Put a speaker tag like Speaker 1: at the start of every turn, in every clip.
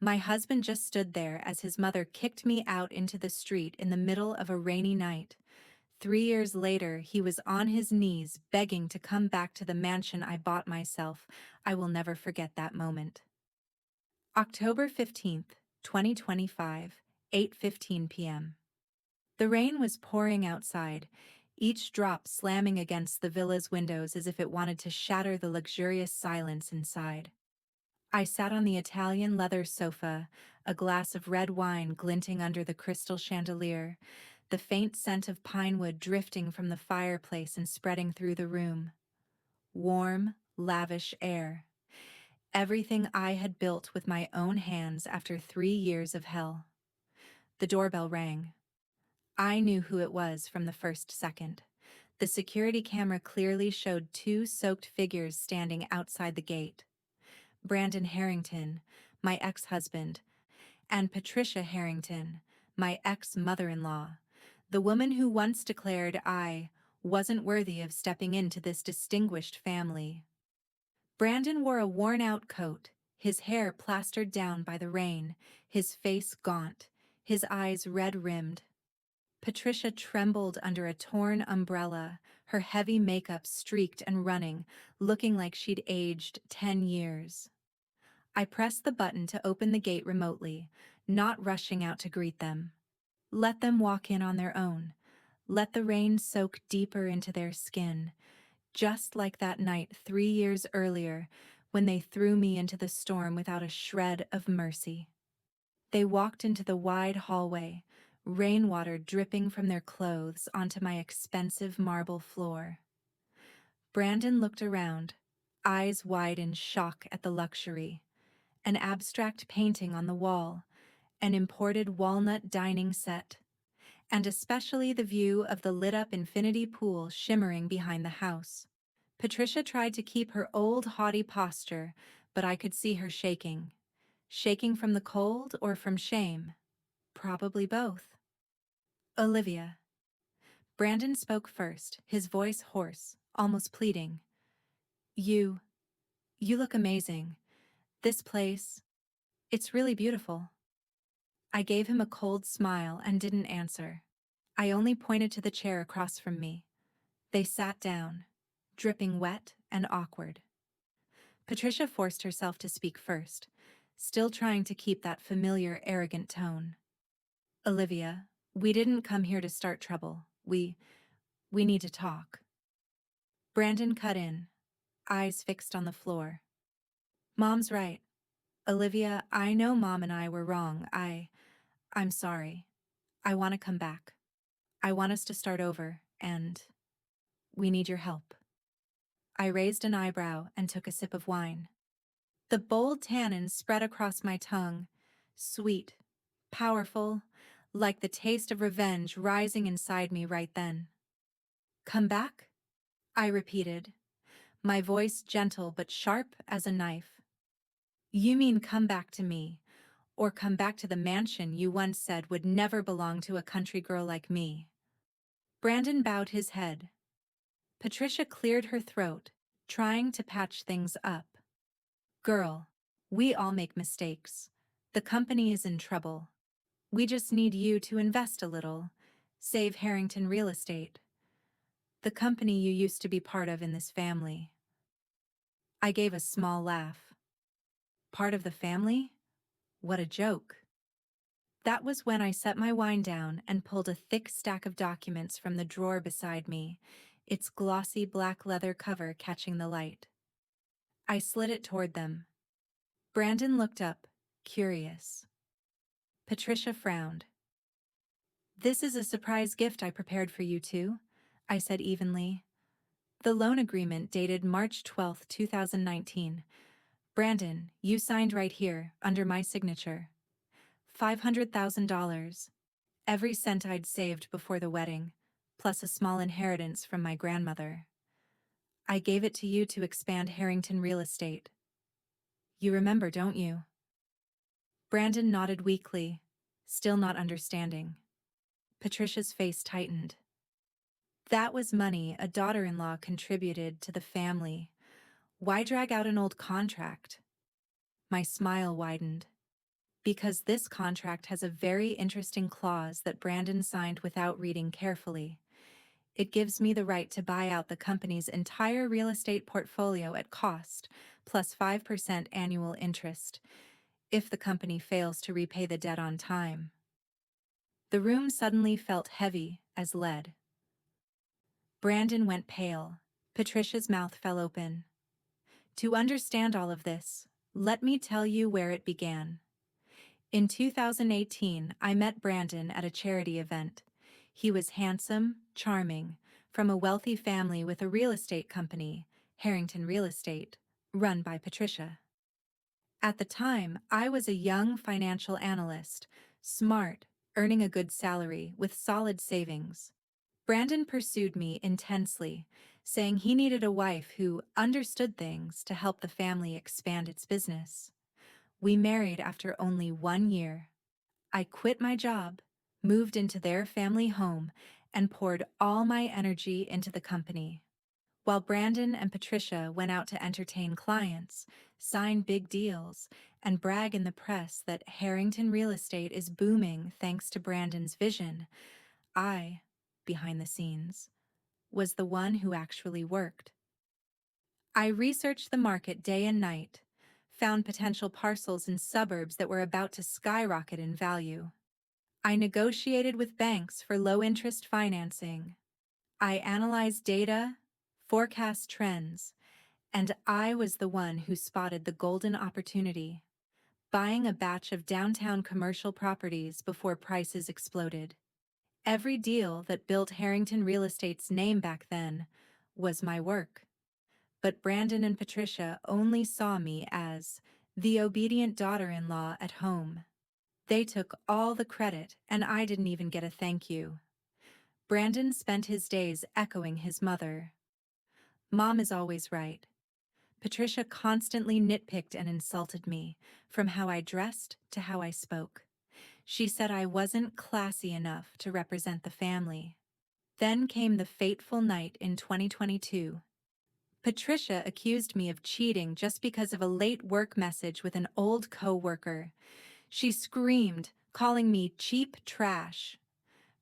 Speaker 1: My husband just stood there as his mother kicked me out into the street in the middle of a rainy night. 3 years later, he was on his knees begging to come back to the mansion I bought myself. I will never forget that moment. October 15th, 2025, 8:15 p.m. The rain was pouring outside, each drop slamming against the villa's windows as if it wanted to shatter the luxurious silence inside. I sat on the Italian leather sofa, a glass of red wine glinting under the crystal chandelier, the faint scent of pine wood drifting from the fireplace and spreading through the room. Warm, lavish air. Everything I had built with my own hands after 3 years of hell. The doorbell rang. I knew who it was from the first second. The security camera clearly showed two soaked figures standing outside the gate. Brandon Harrington, my ex-husband, and Patricia Harrington, my ex-mother-in-law, the woman who once declared I wasn't worthy of stepping into this distinguished family. Brandon wore a worn-out coat, his hair plastered down by the rain, his face gaunt, his eyes red-rimmed. Patricia trembled under a torn umbrella, her heavy makeup streaked and running, looking like she'd aged 10 years. I pressed the button to open the gate remotely, not rushing out to greet them. Let them walk in on their own. Let the rain soak deeper into their skin, just like that night 3 years earlier when they threw me into the storm without a shred of mercy. They walked into the wide hallway, rainwater dripping from their clothes onto my expensive marble floor. Brandon looked around, eyes wide in shock at the luxury. An abstract painting on the wall, an imported walnut dining set, and especially the view of the lit-up infinity pool shimmering behind the house. Patricia tried to keep her old haughty posture, but I could see her shaking. Shaking from the cold or from shame? Probably both. Olivia. Brandon spoke first, his voice hoarse, almost pleading. You look amazing. This place, it's really beautiful. I gave him a cold smile and didn't answer. I only pointed to the chair across from me. They sat down, dripping wet and awkward. Patricia forced herself to speak first, still trying to keep that familiar, arrogant tone. Olivia, we didn't come here to start trouble. We need to talk. Brandon cut in, eyes fixed on the floor. Mom's right. Olivia, I know Mom and I were wrong. I'm sorry. I want to come back. I want us to start over, and we need your help. I raised an eyebrow and took a sip of wine. The bold tannin spread across my tongue, sweet, powerful, like the taste of revenge rising inside me right then. Come back? I repeated, my voice gentle but sharp as a knife. You mean come back to me, or come back to the mansion you once said would never belong to a country girl like me? Brandon bowed his head. Patricia cleared her throat, trying to patch things up. Girl, we all make mistakes. The company is in trouble. We just need you to invest a little, save Harrington Real Estate, the company you used to be part of in this family. I gave a small laugh. Part of the family? What a joke. That was when I set my wine down and pulled a thick stack of documents from the drawer beside me, its glossy black leather cover catching the light. I slid it toward them. Brandon looked up, curious. Patricia frowned. This is a surprise gift I prepared for you two, I said evenly. The loan agreement dated March 12, 2019. Brandon, you signed right here, under my signature. $500,000. Every cent I'd saved before the wedding, plus a small inheritance from my grandmother. I gave it to you to expand Harrington Real Estate. You remember, don't you? Brandon nodded weakly, still not understanding. Patricia's face tightened. That was money a daughter-in-law contributed to the family. Why drag out an old contract? My smile widened. because this contract has a very interesting clause that Brandon signed without reading carefully. It gives me the right to buy out the company's entire real estate portfolio at cost, plus 5% annual interest, if the company fails to repay the debt on time. The room suddenly felt heavy as lead. Brandon went pale. Patricia's mouth fell open. To understand all of this, let me tell you where it began. In 2018, I met Brandon at a charity event. He was handsome, charming, from a wealthy family with a real estate company, Harrington Real Estate, run by Patricia. At the time, I was a young financial analyst, smart, earning a good salary with solid savings. Brandon pursued me intensely, saying he needed a wife who understood things to help the family expand its business. We married after only 1 year. I quit my job, moved into their family home, and poured all my energy into the company. While Brandon and Patricia went out to entertain clients, sign big deals, and brag in the press that Harrington Real Estate is booming thanks to Brandon's vision, I, behind the scenes, was the one who actually worked. I researched the market day and night, found potential parcels in suburbs that were about to skyrocket in value. I negotiated with banks for low-interest financing. I analyzed data, forecast trends, and I was the one who spotted the golden opportunity, buying a batch of downtown commercial properties before prices exploded. Every deal that built Harrington Real Estate's name back then was my work. But Brandon and Patricia only saw me as the obedient daughter-in-law at home. They took all the credit, and I didn't even get a thank you. Brandon spent his days echoing his mother. Mom is always right. Patricia constantly nitpicked and insulted me, from how I dressed to how I spoke. She said I wasn't classy enough to represent the family. Then came the fateful night in 2022. Patricia accused me of cheating just because of a late work message with an old co-worker. She screamed, calling me cheap trash.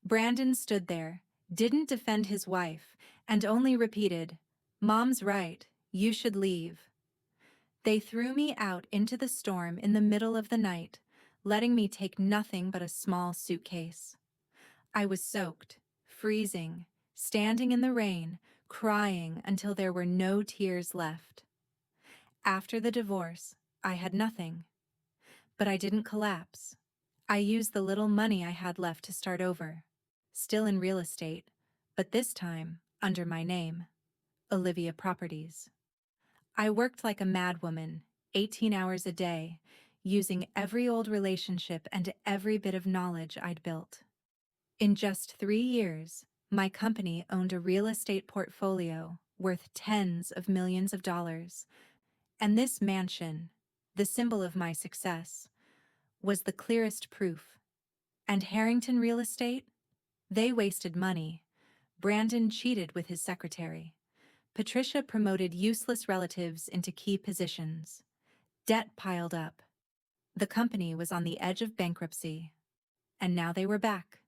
Speaker 1: Brandon stood there, didn't defend his wife, and only repeated, "Mom's right, you should leave." They threw me out into the storm in the middle of the night, letting me take nothing but a small suitcase. I was soaked, freezing, standing in the rain, crying until there were no tears left. After the divorce, I had nothing. But I didn't collapse. I used the little money I had left to start over. Still in real estate, but this time under my name, Olivia Properties. I worked like a madwoman, 18 hours a day, using every old relationship and every bit of knowledge I'd built. In just 3 years, my company owned a real estate portfolio worth tens of millions of dollars. And this mansion, the symbol of my success, was the clearest proof. And Harrington Real Estate? They wasted money. Brandon cheated with his secretary. Patricia promoted useless relatives into key positions. Debt piled up. The company was on the edge of bankruptcy. And now they were back,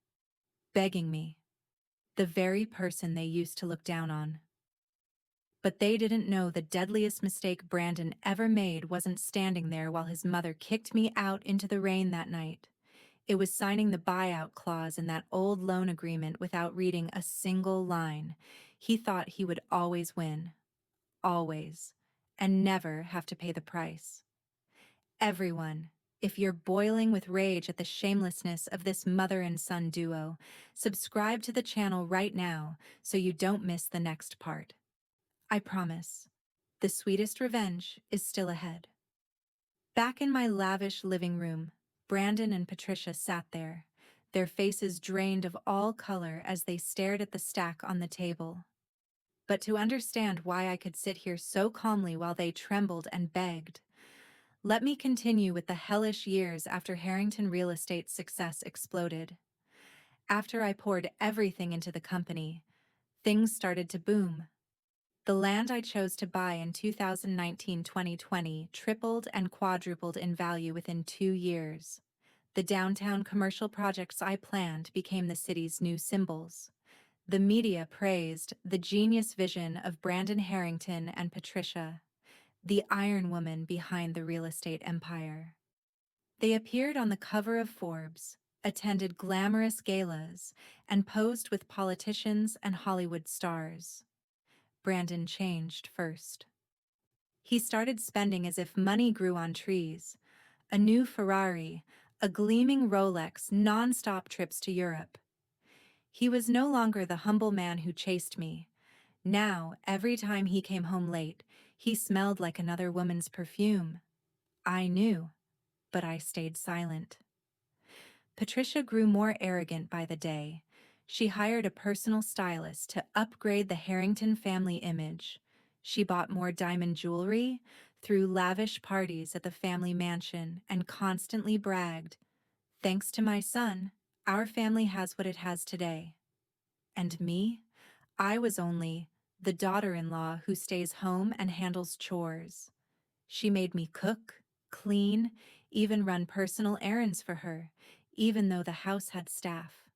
Speaker 1: begging me. The very person they used to look down on. But they didn't know the deadliest mistake Brandon ever made wasn't standing there while his mother kicked me out into the rain that night. It was signing the buyout clause in that old loan agreement without reading a single line. He thought he would always win. Always. And never have to pay the price. Everyone, if you're boiling with rage at the shamelessness of this mother and son duo, subscribe to the channel right now so you don't miss the next part. I promise, the sweetest revenge is still ahead. Back in my lavish living room, Brandon and Patricia sat there, their faces drained of all color as they stared at the stack on the table. But to understand why I could sit here so calmly while they trembled and begged, let me continue with the hellish years after Harrington Real Estate's success exploded. After I poured everything into the company, things started to boom. The land I chose to buy in 2019-2020 tripled and quadrupled in value within 2 years. The downtown commercial projects I planned became the city's new symbols. The media praised the genius vision of Brandon Harrington and Patricia, the Iron Woman behind the real estate empire. They appeared on the cover of Forbes, attended glamorous galas, and posed with politicians and Hollywood stars. Brandon changed first. He started spending as if money grew on trees. A new Ferrari, a gleaming Rolex, non-stop trips to Europe. He was no longer the humble man who chased me. Now, every time he came home late, he smelled like another woman's perfume. I knew, but I stayed silent. Patricia grew more arrogant by the day. She hired a personal stylist to upgrade the Harrington family image. She bought more diamond jewelry, threw lavish parties at the family mansion, and constantly bragged, "Thanks to my son, our family has what it has today." And me? I was only the daughter-in-law who stays home and handles chores. She made me cook, clean, even run personal errands for her, even though the house had staff.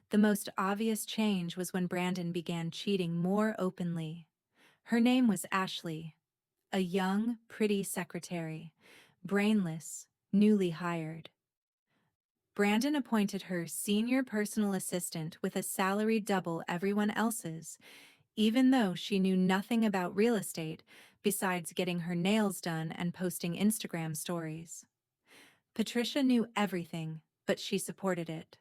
Speaker 1: The most obvious change was when Brandon began cheating more openly. Her name was Ashley, a young, pretty secretary, brainless, newly hired. Brandon appointed her senior personal assistant with a salary double everyone else's, even though she knew nothing about real estate besides getting her nails done and posting Instagram stories. Patricia knew everything, but she supported it.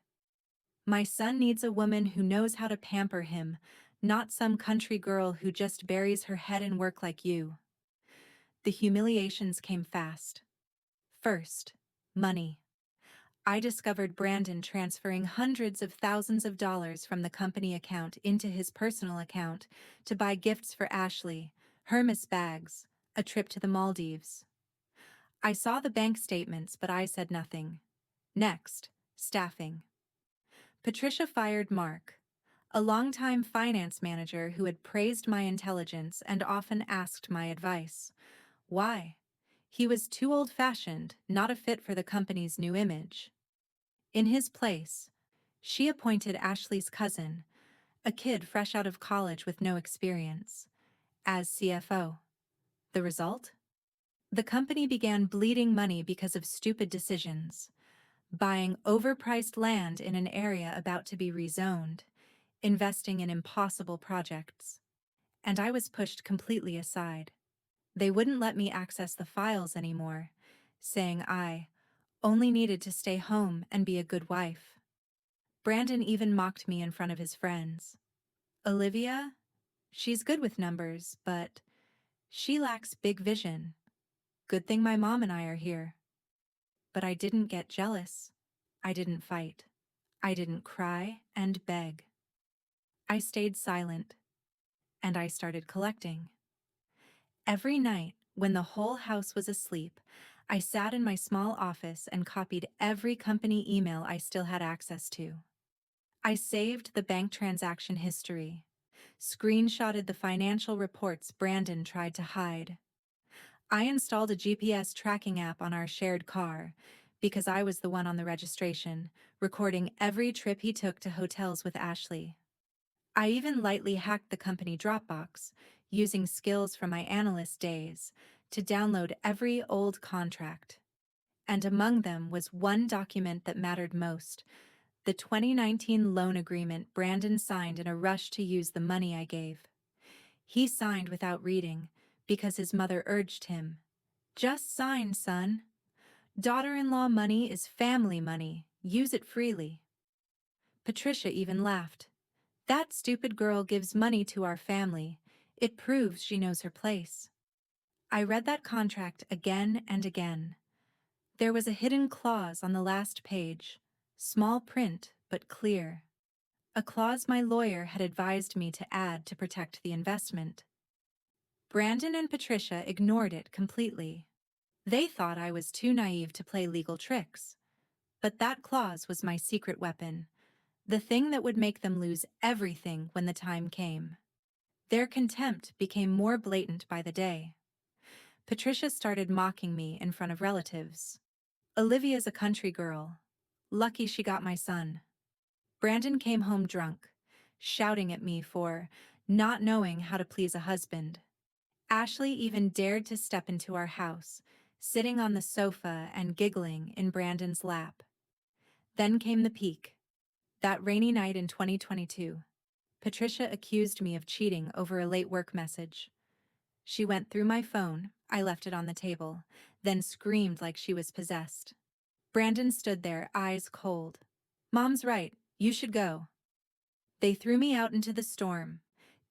Speaker 1: "My son needs a woman who knows how to pamper him, not some country girl who just buries her head in work like you." The humiliations came fast. First, money. I discovered Brandon transferring hundreds of thousands of dollars from the company account into his personal account to buy gifts for Ashley, Hermes bags, a trip to the Maldives. I saw the bank statements, but I said nothing. Next, staffing. Patricia fired Mark, a longtime finance manager who had praised my intelligence and often asked my advice. Why? He was too old-fashioned, not a fit for the company's new image. In his place, she appointed Ashley's cousin, a kid fresh out of college with no experience, as CFO. The result? The company began bleeding money because of stupid decisions, buying overpriced land in an area about to be rezoned, investing in impossible projects. And I was pushed completely aside. They wouldn't let me access the files anymore, saying I only needed to stay home and be a good wife. Brandon even mocked me in front of his friends. "Olivia? She's good with numbers, but she lacks big vision. Good thing my mom and I are here." But I didn't get jealous. I didn't fight. I didn't cry and beg. I stayed silent, and I started collecting. Every night, when the whole house was asleep, I sat in my small office and copied every company email I still had access to. I saved the bank transaction history, screenshotted the financial reports Brandon tried to hide. I installed a GPS tracking app on our shared car, because I was the one on the registration, recording every trip he took to hotels with Ashley. I even lightly hacked the company Dropbox, using skills from my analyst days, to download every old contract. And among them was one document that mattered most: the 2019 loan agreement Brandon signed in a rush to use the money I gave. He signed without reading, because his mother urged him. "Just sign, son. Daughter-in-law money is family money. Use it freely." Patricia even laughed. "That stupid girl gives money to our family. It proves she knows her place." I read that contract again and again. There was a hidden clause on the last page, small print but clear. A clause my lawyer had advised me to add to protect the investment. Brandon and Patricia ignored it completely. They thought I was too naive to play legal tricks. But that clause was my secret weapon, the thing that would make them lose everything when the time came. Their contempt became more blatant by the day. Patricia started mocking me in front of relatives. "Olivia's a country girl. Lucky she got my son. Brandon came home drunk, shouting at me for not knowing how to please a husband. Ashley even dared to step into our house, sitting on the sofa and giggling in Brandon's lap. Then came the peak. That rainy night in 2022. Patricia accused me of cheating over a late work message. She went through my phone, I left it on the table, then screamed like she was possessed. Brandon stood there, eyes cold. Mom's right, you should go. They threw me out into the storm,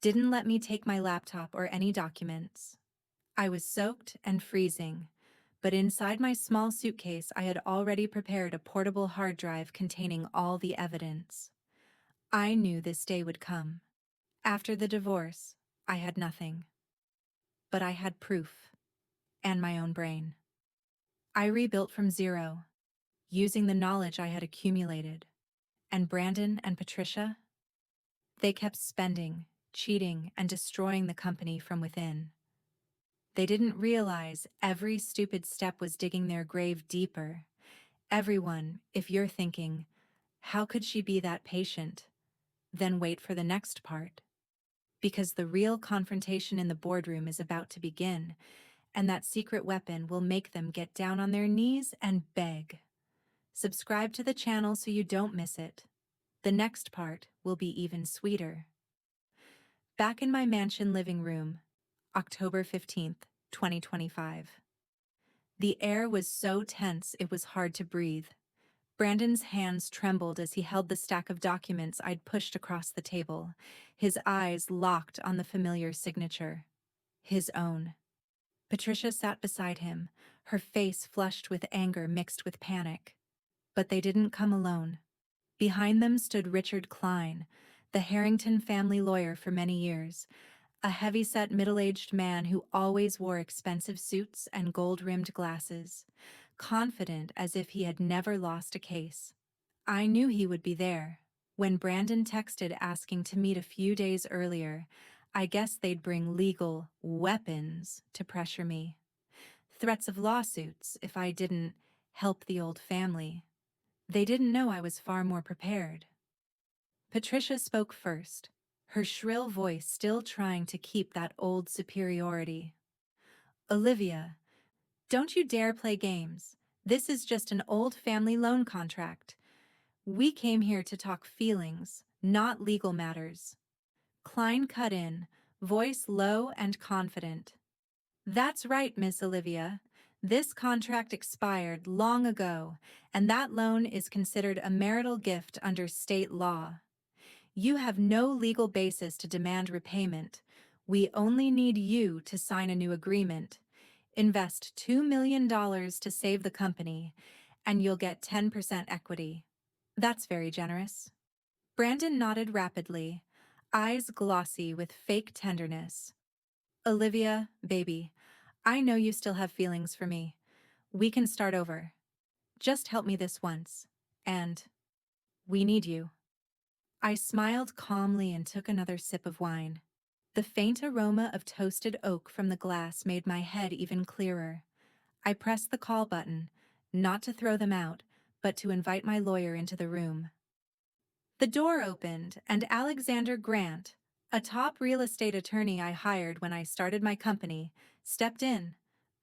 Speaker 1: didn't let me take my laptop or any documents. I was soaked and freezing, but inside my small suitcase I had already prepared a portable hard drive containing all the evidence. I knew this day would come. After the divorce, I had nothing. But I had proof, and my own brain. I rebuilt from zero, using the knowledge I had accumulated. And Brandon and Patricia? They kept spending, cheating, and destroying the company from within. They didn't realize every stupid step was digging their grave deeper. Everyone, if you're thinking, how could she be that patient? Then wait for the next part. Because the real confrontation in the boardroom is about to begin, and that secret weapon will make them get down on their knees and beg. Subscribe to the channel so you don't miss it. The next part will be even sweeter. Back in my mansion living room, October 15th, 2025. The air was so tense it was hard to breathe. Brandon's hands trembled as he held the stack of documents I'd pushed across the table, his eyes locked on the familiar signature. His own. Patricia sat beside him, her face flushed with anger mixed with panic. But they didn't come alone. Behind them stood Richard Klein, the Harrington family lawyer for many years, a heavy-set middle-aged man who always wore expensive suits and gold-rimmed glasses, confident as if he had never lost a case. I knew he would be there. When Brandon texted asking to meet a few days earlier, I guessed they'd bring legal weapons to pressure me. Threats of lawsuits if I didn't help the old family. They didn't know I was far more prepared. Patricia spoke first, her shrill voice still trying to keep that old superiority. Olivia, don't you dare play games. This is just an old family loan contract. We came here to talk feelings, not legal matters. Klein cut in, voice low and confident. That's right, Miss Olivia. This contract expired long ago, and that loan is considered a marital gift under state law. You have no legal basis to demand repayment. We only need you to sign a new agreement. Invest $2 million to save the company, and you'll get 10% equity. That's very generous. Brandon nodded rapidly, eyes glossy with fake tenderness. Olivia, baby, I know you still have feelings for me. We can start over. Just help me this once. And we need you. I smiled calmly and took another sip of wine. The faint aroma of toasted oak from the glass made my head even clearer. I pressed the call button, not to throw them out, but to invite my lawyer into the room. The door opened, and Alexander Grant, a top real estate attorney I hired when I started my company, stepped in,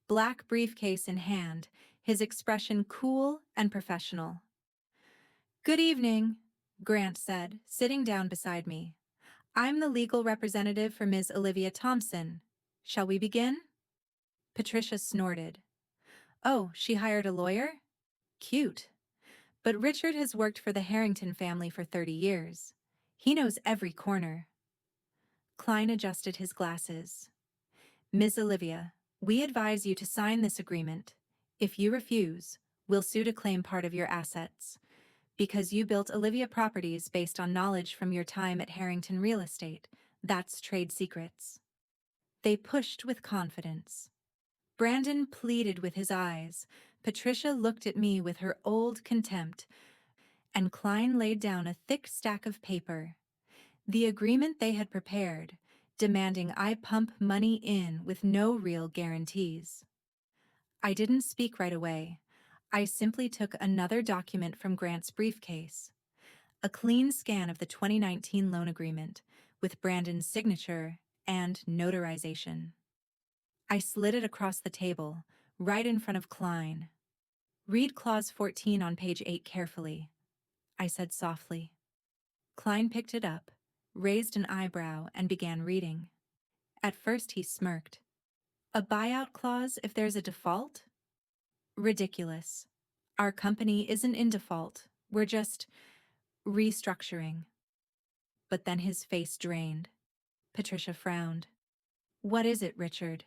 Speaker 1: black briefcase in hand, his expression cool and professional. "Good evening," Grant said, sitting down beside me. "I'm the legal representative for Ms. Olivia Thompson. Shall we begin?" Patricia snorted. "Oh, she hired a lawyer? Cute. But Richard has worked for the Harrington family for 30 years. He knows every corner." Klein adjusted his glasses. "Ms. Olivia, we advise you to sign this agreement. If you refuse, we'll sue to claim part of your assets. Because you built Olivia Properties based on knowledge from your time at Harrington Real Estate. That's trade secrets." They pushed with confidence. Brandon pleaded with his eyes. Patricia looked at me with her old contempt, and Klein laid down a thick stack of paper. The agreement they had prepared, demanding I pump money in with no real guarantees. I didn't speak right away. I simply took another document from Grant's briefcase, a clean scan of the 2019 loan agreement with Brandon's signature and notarization. I slid it across the table, right in front of Klein. "Read Clause 14 on page 8 carefully," I said softly. Klein picked it up, raised an eyebrow, and began reading. At first he smirked. "A buyout clause if there's a default? Ridiculous. Our company isn't in default. We're just restructuring." But then his face drained. Patricia frowned. "What is it, Richard?"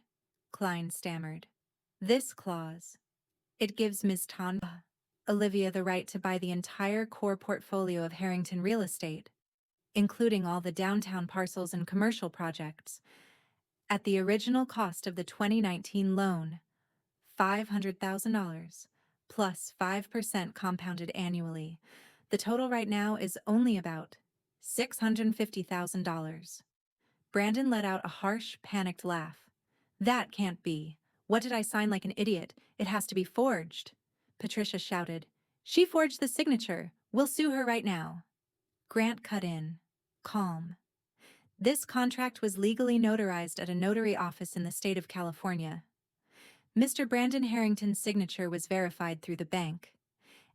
Speaker 1: Klein stammered. "This clause. It gives Ms. Tonba, Olivia, the right to buy the entire core portfolio of Harrington real estate, including all the downtown parcels and commercial projects, at the original cost of the 2019 loan, $500,000, plus 5% compounded annually. The total right now is only about $650,000. Brandon let out a harsh, panicked laugh. "That can't be. What did I sign like an idiot? It has to be forged." Patricia shouted. "She forged the signature. We'll sue her right now." Grant cut in, calm. "This contract was legally notarized at a notary office in the state of California. Mr. Brandon Harrington's signature was verified through the bank.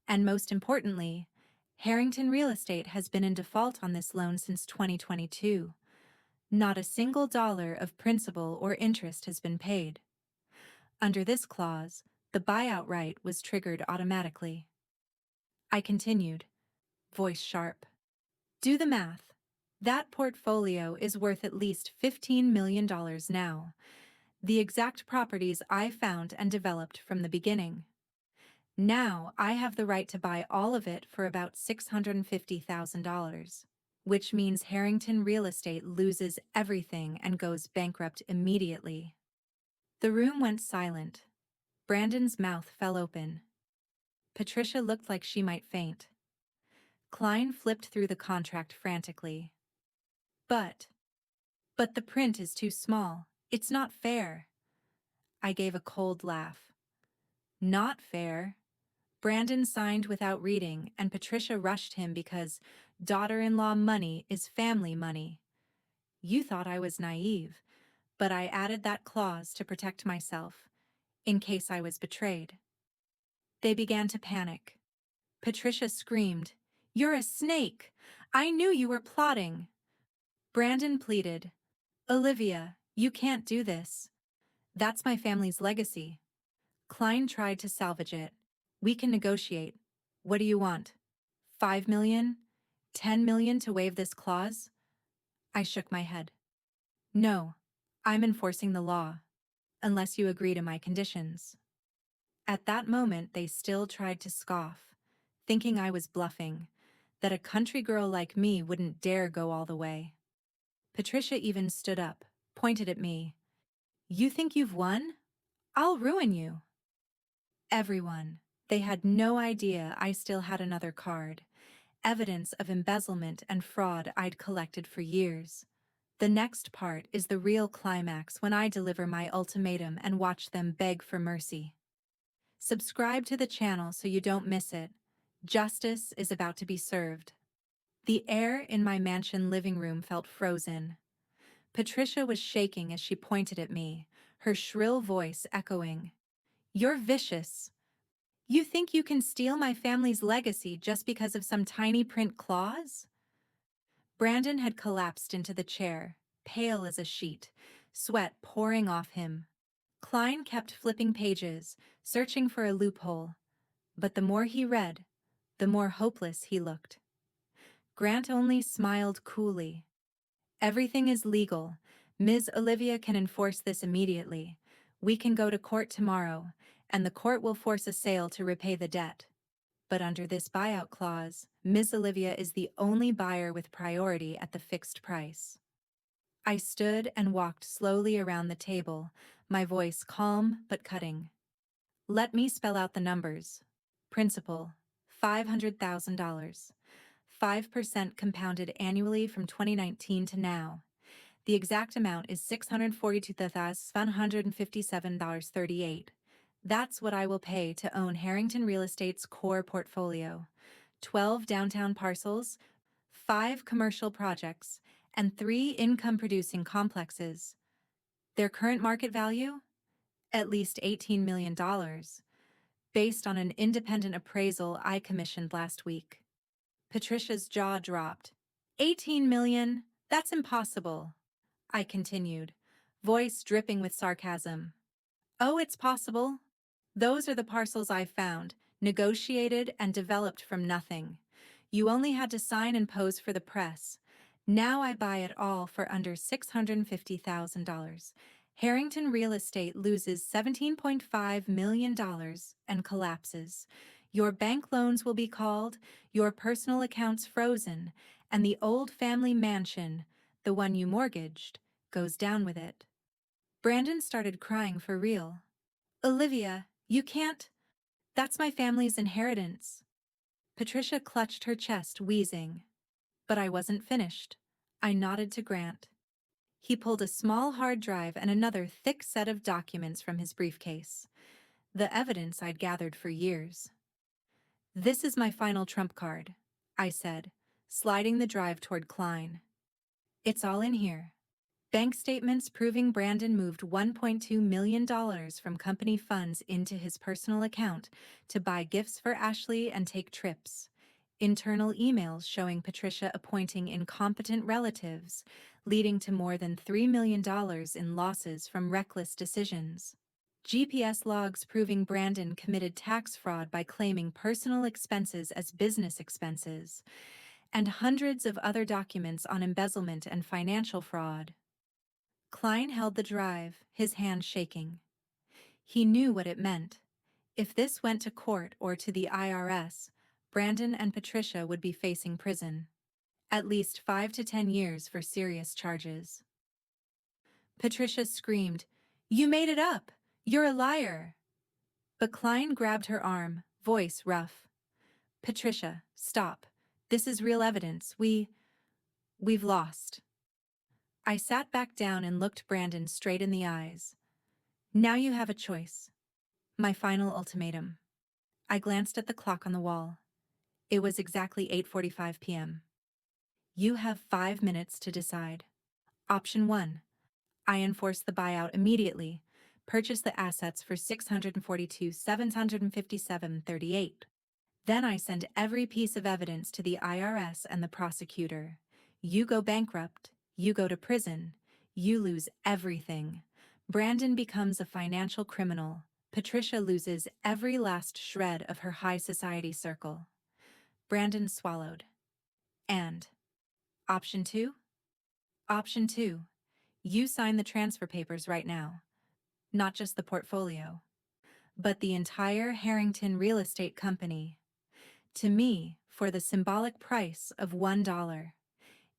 Speaker 1: And most importantly, Harrington Real Estate has been in default on this loan since 2022. Not a single dollar of principal or interest has been paid. Under this clause, the buyout right was triggered automatically." I continued, voice sharp. "Do the math. That portfolio is worth at least $15 million now. The exact properties I found and developed from the beginning. Now I have the right to buy all of it for about $650,000, which means Harrington Real Estate loses everything and goes bankrupt immediately." The room went silent. Brandon's mouth fell open. Patricia looked like she might faint. Klein flipped through the contract frantically. But the print is too small. It's not fair." I gave a cold laugh. "Not fair." Brandon signed without reading, and Patricia rushed him because daughter-in-law money is family money. You thought I was naive, but I added that clause to protect myself, in case I was betrayed. They began to panic. Patricia screamed, "You're a snake! I knew you were plotting!" Brandon pleaded, "Olivia, you can't do this. That's my family's legacy." Klein tried to salvage it. "We can negotiate. What do you want? 5 million? 10 million to waive this clause?" I shook my head. "No, I'm enforcing the law, unless you agree to my conditions." At that moment, they still tried to scoff, thinking I was bluffing, that a country girl like me wouldn't dare go all the way. Patricia even stood up, pointed at me. "You think you've won? I'll ruin you." Everyone. They had no idea I still had another card, evidence of embezzlement and fraud I'd collected for years. The next part is the real climax, when I deliver my ultimatum and watch them beg for mercy. Subscribe to the channel so you don't miss it. Justice is about to be served. The air in my mansion living room felt frozen. Patricia was shaking as she pointed at me, her shrill voice echoing. "You're vicious. You think you can steal my family's legacy just because of some tiny print clause?" Brandon had collapsed into the chair, pale as a sheet, sweat pouring off him. Klein kept flipping pages, searching for a loophole, but the more he read, the more hopeless he looked. Grant only smiled coolly. "Everything is legal. Ms. Olivia can enforce this immediately. We can go to court tomorrow, and the court will force a sale to repay the debt. But under this buyout clause, Ms. Olivia is the only buyer with priority at the fixed price." I stood and walked slowly around the table, my voice calm but cutting. "Let me spell out the numbers. Principal, $500,000. 5% compounded annually from 2019 to now. The exact amount is $642,757.38. That's what I will pay to own Harrington Real Estate's core portfolio. 12 downtown parcels, 5 commercial projects, and 3 income-producing complexes. Their current market value? At least $18 million, based on an independent appraisal I commissioned last week. Patricia's jaw dropped. 18 million? That's impossible, I continued, voice dripping with sarcasm. Oh, it's possible. Those are the parcels I found, negotiated and developed from nothing. You only had to sign and pose for the press. Now I buy it all for under $650,000. Harrington Real Estate loses $17.5 million and collapses. Your bank loans will be called, your personal accounts frozen, and the old family mansion, the one you mortgaged, goes down with it. Brandon started crying for real. Olivia, you can't. That's my family's inheritance. Patricia clutched her chest, wheezing. But I wasn't finished. I nodded to Grant. He pulled a small hard drive and another thick set of documents from his briefcase. The evidence I'd gathered for years. This is my final trump card, I said, sliding the drive toward Klein. It's all in here. Bank statements proving Brandon moved $1.2 million from company funds into his personal account to buy gifts for Ashley and take trips. Internal emails showing Patricia appointing incompetent relatives, leading to more than $3 million in losses from reckless decisions. GPS logs proving Brandon committed tax fraud by claiming personal expenses as business expenses, and hundreds of other documents on embezzlement and financial fraud. Klein held the drive, his hand shaking. He knew what it meant. If this went to court or to the IRS, Brandon and Patricia would be facing prison. At least 5 to 10 years for serious charges. Patricia screamed, "You made it up! You're a liar!" But Klein grabbed her arm, voice rough. "Patricia, stop. This is real evidence. We've lost." I sat back down and looked Brandon straight in the eyes. Now you have a choice. My final ultimatum. I glanced at the clock on the wall. It was exactly 8:45 p.m. You have 5 minutes to decide. Option 1. I enforce the buyout immediately, purchase the assets for $642,757.38. Then I send every piece of evidence to the IRS and the prosecutor. You go bankrupt, you go to prison, you lose everything. Brandon becomes a financial criminal. Patricia loses every last shred of her high society circle. Brandon swallowed. And option 2? Option 2. You sign the transfer papers right now. Not just the portfolio, but the entire Harrington Real Estate Company. To me, for the symbolic price of $1.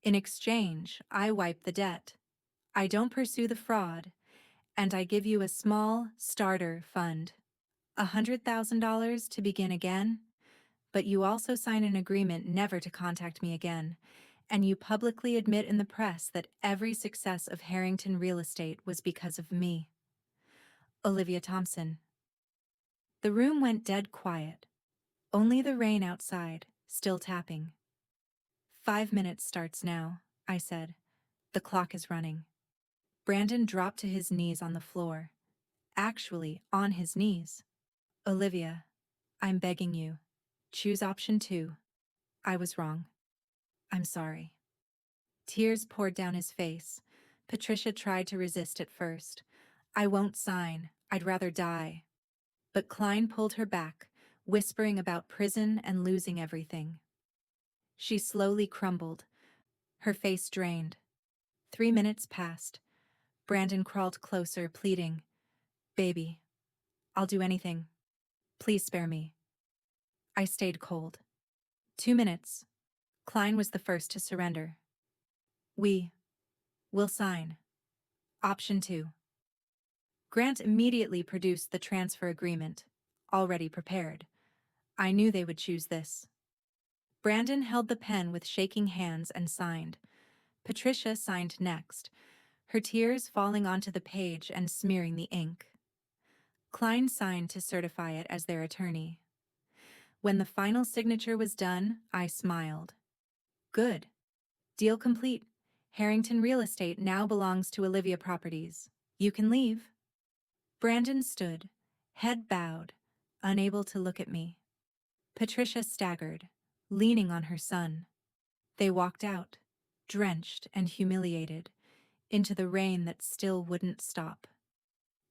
Speaker 1: In exchange, I wipe the debt. I don't pursue the fraud, and I give you a small starter fund. $100,000 to begin again, but you also sign an agreement never to contact me again, and you publicly admit in the press that every success of Harrington Real Estate was because of me. Olivia Thompson. The room went dead quiet. Only the rain outside, still tapping. 5 minutes starts now, I said. The clock is running. Brandon dropped to his knees on the floor. Actually, on his knees. Olivia, I'm begging you. Choose option 2. I was wrong. I'm sorry. Tears poured down his face. Patricia tried to resist at first. I won't sign. I'd rather die. But Klein pulled her back, whispering about prison and losing everything. She slowly crumbled, her face drained. 3 minutes passed. Brandon crawled closer, pleading, "Baby, I'll do anything. Please spare me." I stayed cold. 2 minutes. Klein was the first to surrender. We'll sign. Option 2. Grant immediately produced the transfer agreement, already prepared. I knew they would choose this. Brandon held the pen with shaking hands and signed. Patricia signed next, her tears falling onto the page and smearing the ink. Klein signed to certify it as their attorney. When the final signature was done, I smiled. Good. Deal complete. Harrington Real Estate now belongs to Olivia Properties. You can leave. Brandon stood, head bowed, unable to look at me. Patricia staggered, leaning on her son. They walked out, drenched and humiliated, into the rain that still wouldn't stop.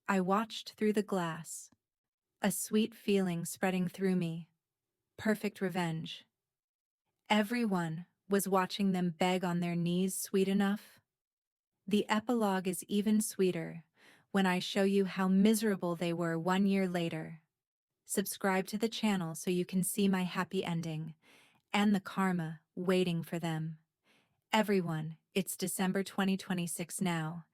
Speaker 1: I watched through the glass, a sweet feeling spreading through me. Perfect revenge. Everyone was watching them beg on their knees sweet enough. The epilogue is even sweeter when I show you how miserable they were 1 year later. Subscribe to the channel so you can see my happy ending and the karma waiting for them. Everyone, it's December 2026 now,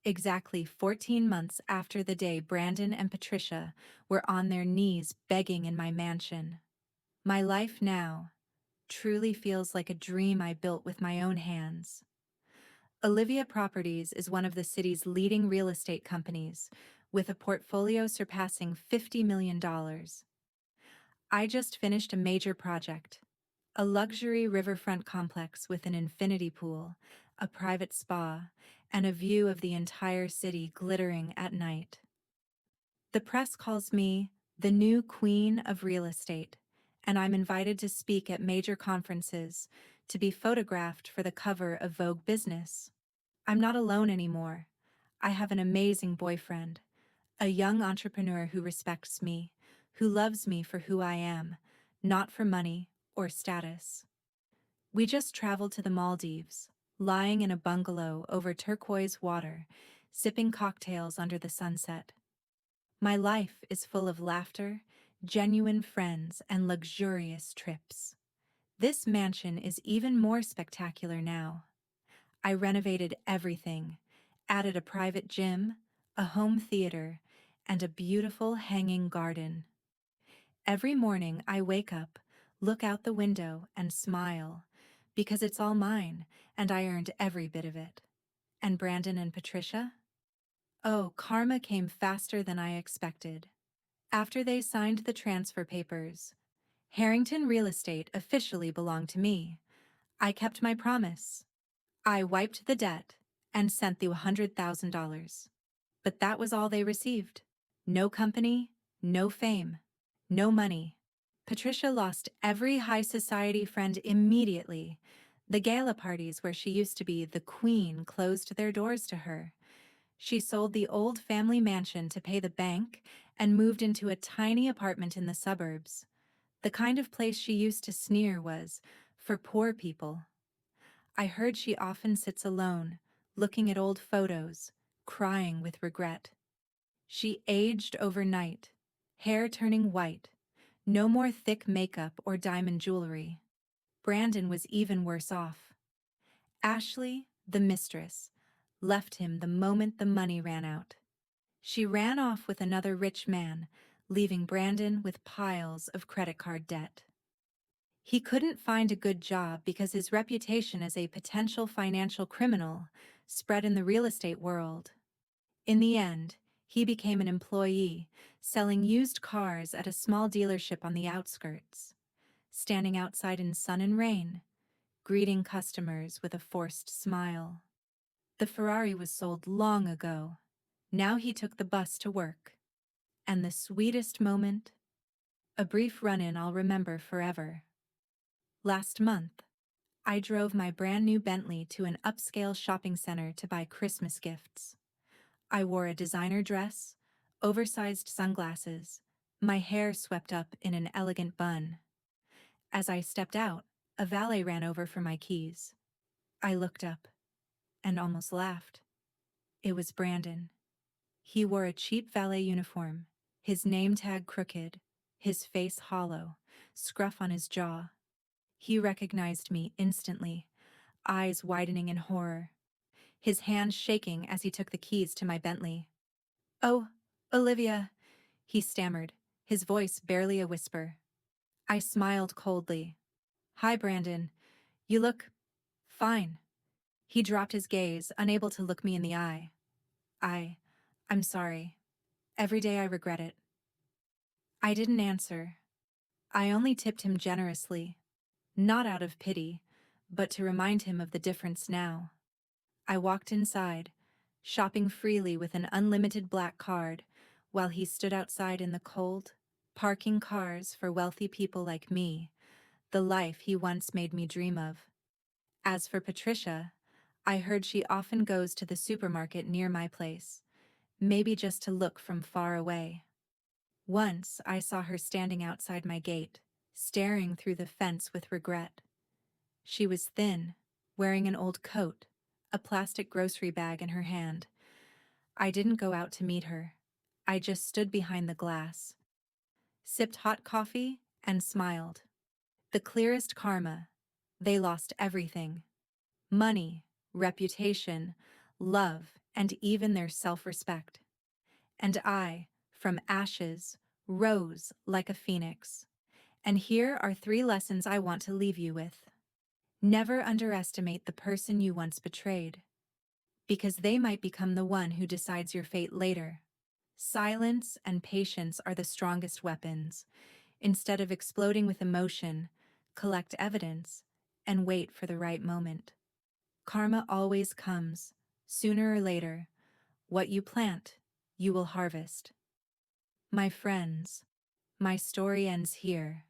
Speaker 1: exactly 14 months after the day Brandon and Patricia were on their knees begging in my mansion. My life now truly feels like a dream I built with my own hands. Olivia Properties is one of the city's leading real estate companies, with a portfolio surpassing $50 million. I just finished a major project, a luxury riverfront complex with an infinity pool, a private spa, and a view of the entire city glittering at night. The press calls me the new queen of real estate, and I'm invited to speak at major conferences, to be photographed for the cover of Vogue Business. I'm not alone anymore. I have an amazing boyfriend, a young entrepreneur who respects me, who loves me for who I am, not for money or status. We just traveled to the Maldives, lying in a bungalow over turquoise water, sipping cocktails under the sunset. My life is full of laughter, genuine friends, and luxurious trips. This mansion is even more spectacular now. I renovated everything, added a private gym, a home theater, and a beautiful hanging garden. Every morning I wake up, look out the window, and smile, because it's all mine, and I earned every bit of it. And Brandon and Patricia? Oh, karma came faster than I expected. After they signed the transfer papers, Harrington Real Estate officially belonged to me. I kept my promise. I wiped the debt and sent the $100,000. But that was all they received. No company, no fame, no money. Patricia lost every high society friend immediately. The gala parties where she used to be the queen closed their doors to her. She sold the old family mansion to pay the bank and moved into a tiny apartment in the suburbs. The kind of place she used to sneer was for poor people. I heard she often sits alone, looking at old photos, crying with regret. She aged overnight, hair turning white, no more thick makeup or diamond jewelry. Brandon was even worse off. Ashley, the mistress, left him the moment the money ran out. She ran off with another rich man, leaving Brandon with piles of credit card debt. He couldn't find a good job because his reputation as a potential financial criminal spread in the real estate world. In the end, he became an employee, selling used cars at a small dealership on the outskirts, standing outside in sun and rain, greeting customers with a forced smile. The Ferrari was sold long ago. Now he took the bus to work. And the sweetest moment? A brief run-in I'll remember forever. Last month, I drove my brand new Bentley to an upscale shopping center to buy Christmas gifts. I wore a designer dress, oversized sunglasses, my hair swept up in an elegant bun. As I stepped out, a valet ran over for my keys. I looked up and almost laughed. It was Brandon. He wore a cheap valet uniform, his name tag crooked, his face hollow, scruff on his jaw. He recognized me instantly, eyes widening in horror, his hand shaking as he took the keys to my Bentley. "Oh, Olivia," he stammered, his voice barely a whisper. I smiled coldly. "Hi, Brandon. You look fine." He dropped his gaze, unable to look me in the eye. I'm sorry. Every day I regret it. I didn't answer. I only tipped him generously, not out of pity, but to remind him of the difference now. I walked inside, shopping freely with an unlimited black card, while he stood outside in the cold, parking cars for wealthy people like me, the life he once made me dream of. As for Patricia, I heard she often goes to the supermarket near my place, maybe just to look from far away. Once I saw her standing outside my gate, staring through the fence with regret. She was thin, wearing an old coat, a plastic grocery bag in her hand. I didn't go out to meet her. I just stood behind the glass, sipped hot coffee, and smiled. The clearest karma. They lost everything. Money, reputation, love, and even their self-respect. And I, from ashes, rose like a phoenix. And here are 3 lessons I want to leave you with. Never underestimate the person you once betrayed, because they might become the one who decides your fate later. Silence and patience are the strongest weapons. Instead of exploding with emotion, collect evidence and wait for the right moment. Karma always comes, sooner or later. What you plant, you will harvest. My friends, my story ends here.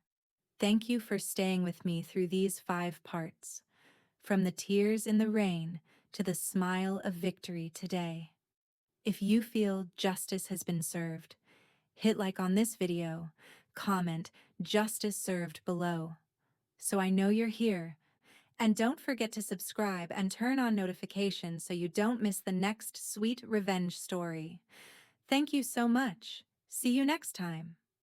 Speaker 1: Thank you for staying with me through these 5 parts, from the tears in the rain to the smile of victory today. If you feel justice has been served, hit like on this video, comment "Justice served" below, so I know you're here. And don't forget to subscribe and turn on notifications so you don't miss the next sweet revenge story. Thank you so much. See you next time.